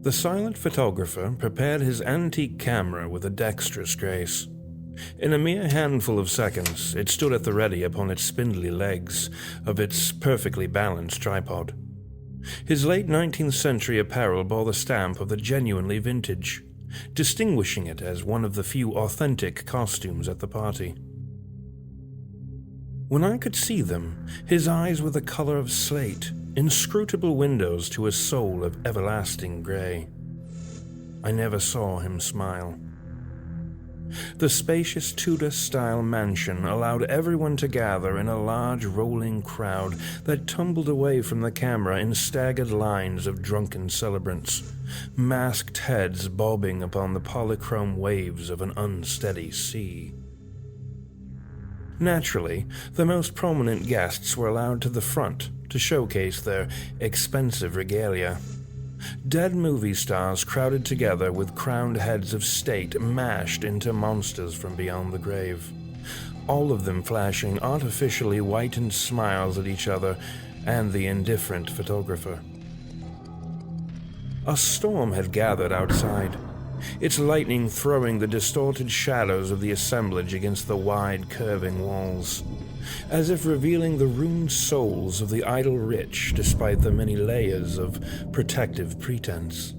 The silent photographer prepared his antique camera with a dexterous grace. In a mere handful of seconds, it stood at the ready upon its spindly legs of its perfectly balanced tripod. His late 19th century apparel bore the stamp of the genuinely vintage, distinguishing it as one of the few authentic costumes at the party. When I could see them, his eyes were the color of slate, inscrutable windows to a soul of everlasting gray. I never saw him smile. The spacious Tudor-style mansion allowed everyone to gather in a large rolling crowd that tumbled away from the camera in staggered lines of drunken celebrants, masked heads bobbing upon the polychrome waves of an unsteady sea. Naturally, the most prominent guests were allowed to the front to showcase their expensive regalia. Dead movie stars crowded together with crowned heads of state mashed into monsters from beyond the grave, all of them flashing artificially whitened smiles at each other and the indifferent photographer. A storm had gathered outside, its lightning throwing the distorted shadows of the assemblage against the wide, curving walls, as if revealing the ruined souls of the idle rich despite the many layers of protective pretense.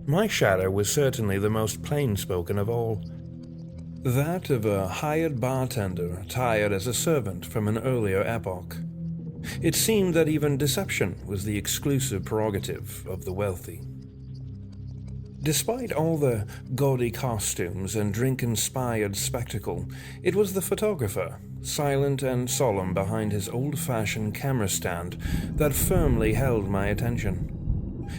My shadow was certainly the most plain-spoken of all, that of a hired bartender attired as a servant from an earlier epoch. It seemed that even deception was the exclusive prerogative of the wealthy. Despite all the gaudy costumes and drink-inspired spectacle, it was the photographer, silent and solemn behind his old-fashioned camera stand, that firmly held my attention.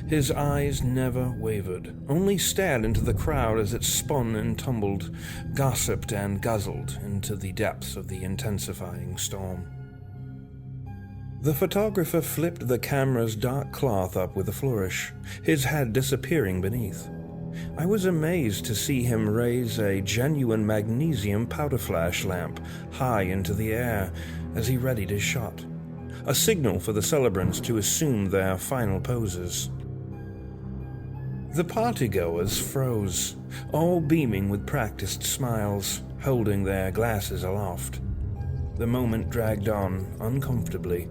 His eyes never wavered, only stared into the crowd as it spun and tumbled, gossiped and guzzled into the depths of the intensifying storm. The photographer flipped the camera's dark cloth up with a flourish, his head disappearing beneath. I was amazed to see him raise a genuine magnesium powder flash lamp high into the air as he readied his shot, a signal for the celebrants to assume their final poses. The partygoers froze, all beaming with practiced smiles, holding their glasses aloft. The moment dragged on uncomfortably,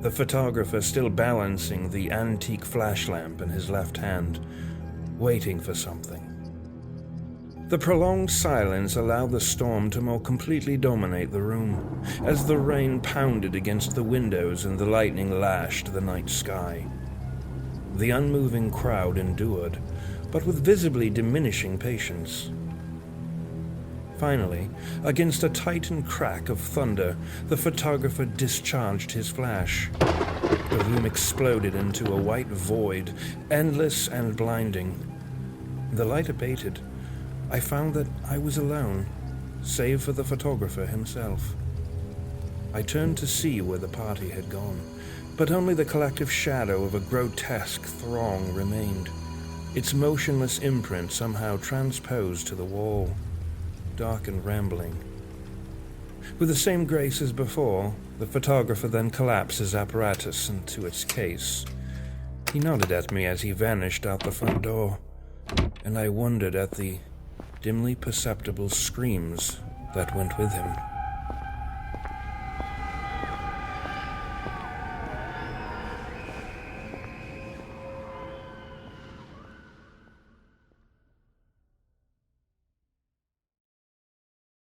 the photographer still balancing the antique flash lamp in his left hand, waiting for something. The prolonged silence allowed the storm to more completely dominate the room, as the rain pounded against the windows and the lightning lashed the night sky. The unmoving crowd endured, but with visibly diminishing patience. Finally, against a tightened crack of thunder, the photographer discharged his flash. The room exploded into a white void, endless and blinding. The light abated. I found that I was alone, save for the photographer himself. I turned to see where the party had gone, but only the collective shadow of a grotesque throng remained, its motionless imprint somehow transposed to the wall, dark and rambling. With the same grace as before, the photographer then collapsed his apparatus into its case. He nodded at me as he vanished out the front door, and I wondered at the dimly perceptible screams that went with him.